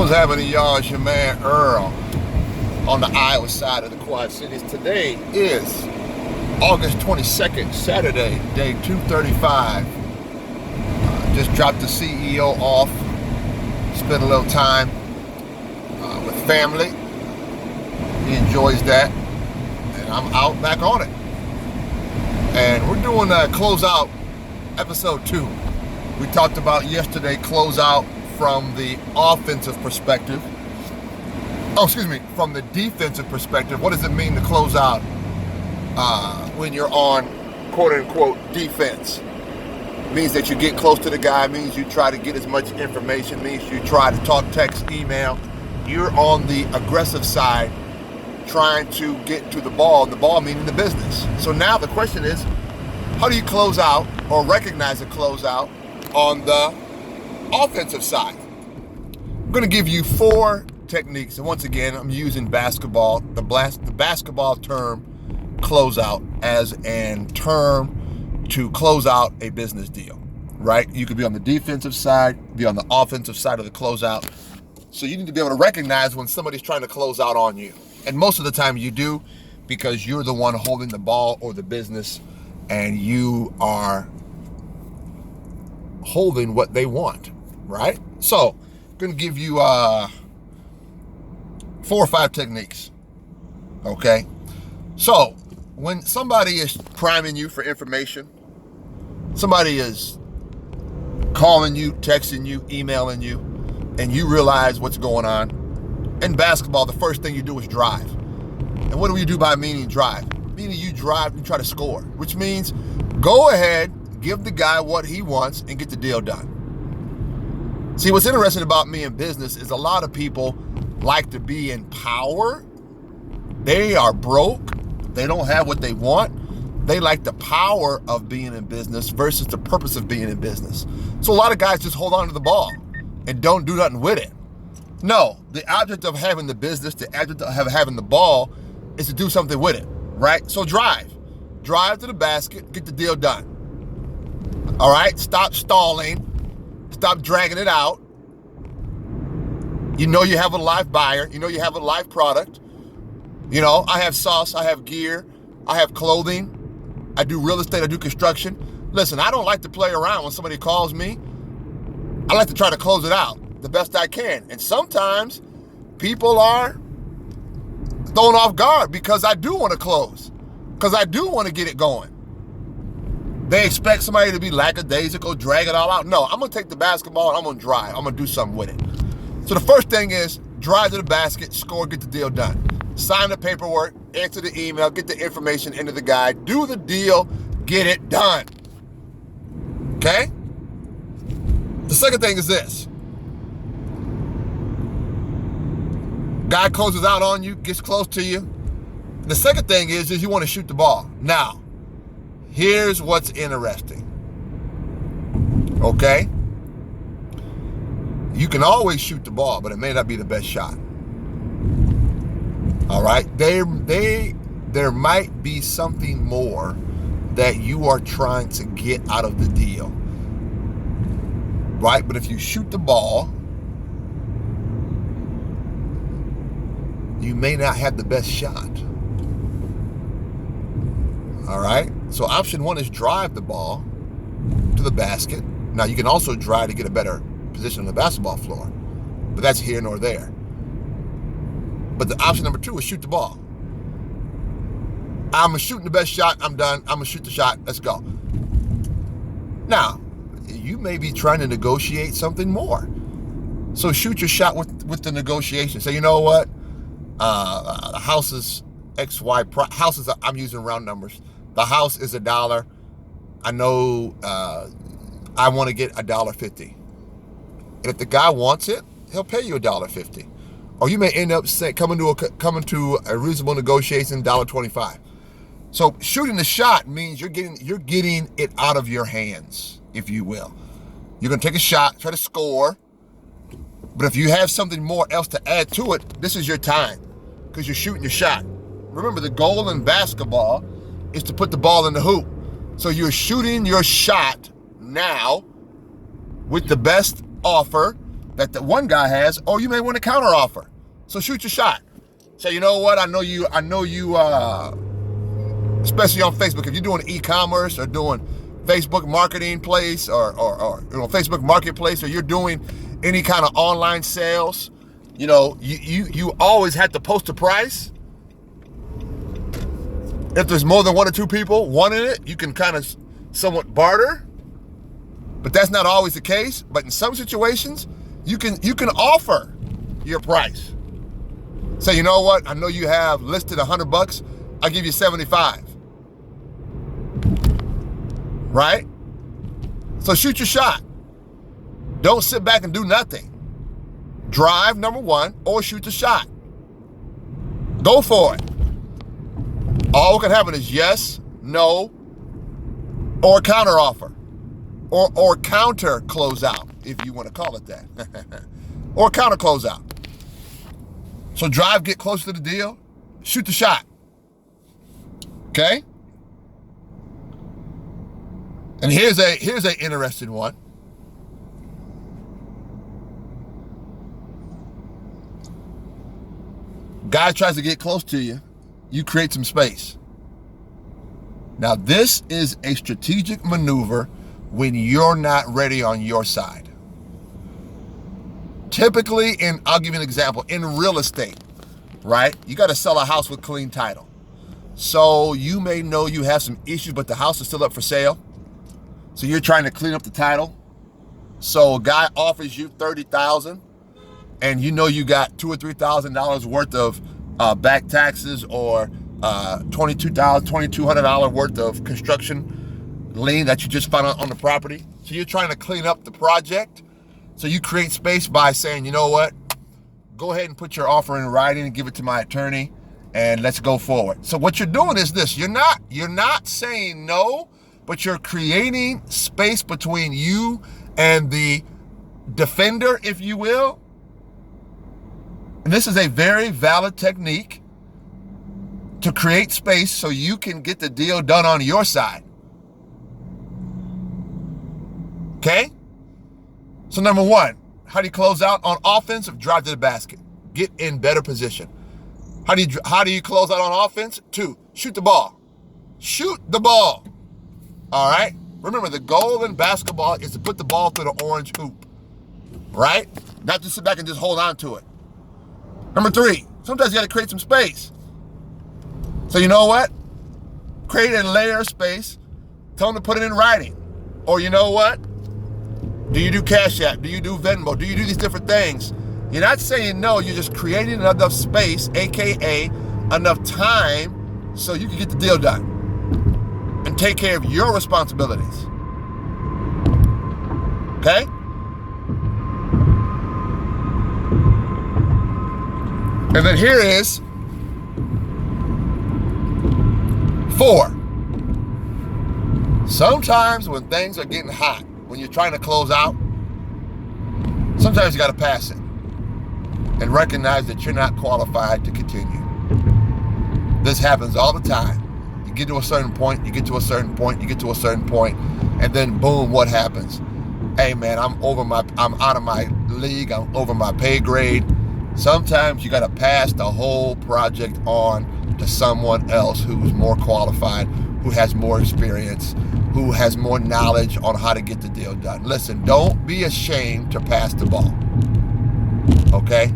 What's happening, y'all? It's your man Earl on the Iowa side of the Quad Cities. Today is August 22nd, Saturday, day 235. Just dropped the CEO off, spent a little time with family. He enjoys that, and I'm out back on it. And we're doing CloseOut episode 2. We talked about yesterday CloseOut from the offensive perspective. From the defensive perspective. What does it mean to close out when you're on quote-unquote defense? It means that you get close to the guy, it means you try to get as much information, it means you try to talk, text, email. You're on the aggressive side trying to get to the ball meaning the business. So now the question is, how do you close out or recognize a closeout on the offensive side? I'm going to give you 4 techniques, and once again, I'm using basketball, the basketball term closeout as a term to close out a business deal, right? You could be on the defensive side, be on the offensive side of the closeout. So you need to be able to recognize when somebody's trying to close out on you. And most of the time you do, because you're the one holding the ball or the business, and you are holding what they want, right? So I'm going to give you 4 or 5 techniques, okay? So when somebody is priming you for information, somebody is calling you, texting you, emailing you, and you realize what's going on, in basketball, the first thing you do is drive. And what do we do by meaning drive? Meaning you drive and try to score, which means go ahead, give the guy what he wants, and get the deal done. See, what's interesting about me in business is a lot of people like to be in power. They are broke. They don't have what they want. They like the power of being in business versus the purpose of being in business. So a lot of guys just hold on to the ball and don't do nothing with it. No, the object of having the business, the object of having the ball is to do something with it, right? So drive to the basket, get the deal done. All right, stop stalling, stop dragging it out. You know you have a live buyer, you know you have a live product. You know, I have sauce, I have gear, I have clothing, I do real estate, I do construction. Listen, I don't like to play around when somebody calls me. I like to try to close it out the best I can. And sometimes people are thrown off guard because I do want to close, because I do want to get it going. They expect somebody to be lackadaisical, drag it all out. No, I'm going to take the basketball and I'm going to drive. I'm going to do something with it. So the first thing is drive to the basket, score, get the deal done. Sign the paperwork, answer the email, get the information into the guy, do the deal, get it done. Okay? The second thing is this. Guy closes out on you, gets close to you. The second thing is you want to shoot the ball. Now, here's what's interesting. Okay? You can always shoot the ball, but it may not be the best shot. All right? There might be something more that you are trying to get out of the deal. Right? But if you shoot the ball, you may not have the best shot. All right? So option 1 is drive the ball to the basket. Now, you can also drive to get a better position on the basketball floor, but that's here nor there. But the option number 2 is shoot the ball. I'm shooting the best shot. I'm done. I'm going to shoot the shot. Let's go. Now, you may be trying to negotiate something more. So shoot your shot with the negotiation. Say, you know what? The house is XY. Houses, I'm using round numbers. The house is $1. I know I want to get $1.50. And if the guy wants it, he'll pay you $1.50. Or you may end up coming to a reasonable negotiation, $1.25. So shooting the shot means you're getting it out of your hands, if you will. You're going to take a shot, try to score. But if you have something more else to add to it, this is your time, because you're shooting your shot. Remember, the goal in basketball is to put the ball in the hoop. So you're shooting your shot now with the best offer, that the one guy has, or you may want a counter offer. So shoot your shot. Say, you know what? I know you, especially on Facebook, if you're doing e-commerce or doing Facebook marketing place or Facebook marketplace, or you're doing any kind of online sales, you always have to post a price. If there's more than one or two people wanting it, you can kind of somewhat barter, but that's not always the case. But in some situations, you can offer your price. Say, you know what? I know you have listed $100. I'll give you 75. Right? So shoot your shot. Don't sit back and do nothing. Drive, number one, or shoot the shot. Go for it. All can happen is yes, no, or counter offer, or counter closeout, if you want to call it that, or counter closeout. So drive, get close to the deal, shoot the shot. Okay? And here's a interesting one. Guy tries to get close to you. You create some space. Now, this is a strategic maneuver when you're not ready on your side. Typically, I'll give you an example, in real estate, right? You got to sell a house with clean title. So you may know you have some issues, but the house is still up for sale. So you're trying to clean up the title. So a guy offers you $30,000, and you know you got $2,000 or $3,000 worth of back taxes, or $2,200 worth of construction lien that you just found on the property. So you're trying to clean up the project. So you create space by saying, you know what, go ahead and put your offer in writing and give it to my attorney, and let's go forward. So what you're doing is this: you're not saying no, but you're creating space between you and the defender, if you will. And this is a very valid technique to create space so you can get the deal done on your side. Okay? So number one, how do you close out? On offense, drive to the basket. Get in better position. How do you close out on offense? 2, shoot the ball. Shoot the ball. All right? Remember, the goal in basketball is to put the ball through the orange hoop. Right? Not to sit back and just hold on to it. Number 3, sometimes you got to create some space. So you know what? Create a layer of space. Tell them to put it in writing. Or you know what? Do you do Cash App? Do you do Venmo? Do you do these different things? You're not saying no. You're just creating enough space, a.k.a. enough time, so you can get the deal done and take care of your responsibilities. Okay? And then here is 4. Sometimes when things are getting hot, when you're trying to close out, sometimes you got to pass it and recognize that you're not qualified to continue. This happens all the time. You get to a certain point, you get to a certain point, you get to a certain point, and then boom, what happens? Hey man, I'm out of my league, I'm over my pay grade. Sometimes you got to pass the whole project on to someone else who's more qualified, who has more experience, who has more knowledge on how to get the deal done. Listen, don't be ashamed to pass the ball. Okay?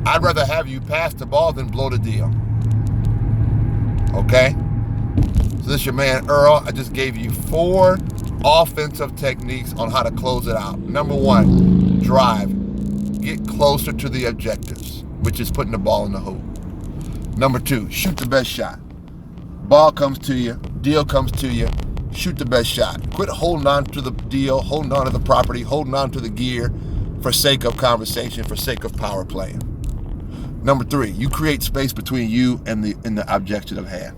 I'd rather have you pass the ball than blow the deal. Okay? So this is your man Earl. I just gave you 4 offensive techniques on how to close it out. Number 1, drive. Get closer to the objectives, which is putting the ball in the hoop. Number 2, shoot the best shot. Ball comes to you, deal comes to you, shoot the best shot. Quit holding on to the deal, holding on to the property, holding on to the gear for sake of conversation, for sake of power playing. Number 3, you create space between you and the objective at hand.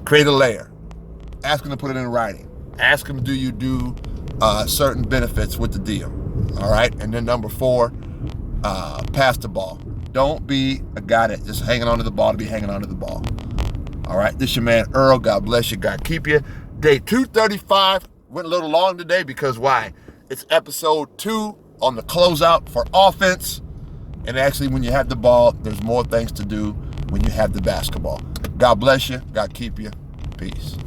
Create a layer. Ask them to put it in writing. Ask them, do you do certain benefits with the deal? All right? And then number 4, pass the ball. Don't be a guy that just hanging on to the ball to be hanging on to the ball. All right? This is your man Earl. God bless you. God keep you. Day 235. Went a little long today because why? It's episode 2 on the closeout for offense. And actually, when you have the ball, there's more things to do when you have the basketball. God bless you. God keep you. Peace.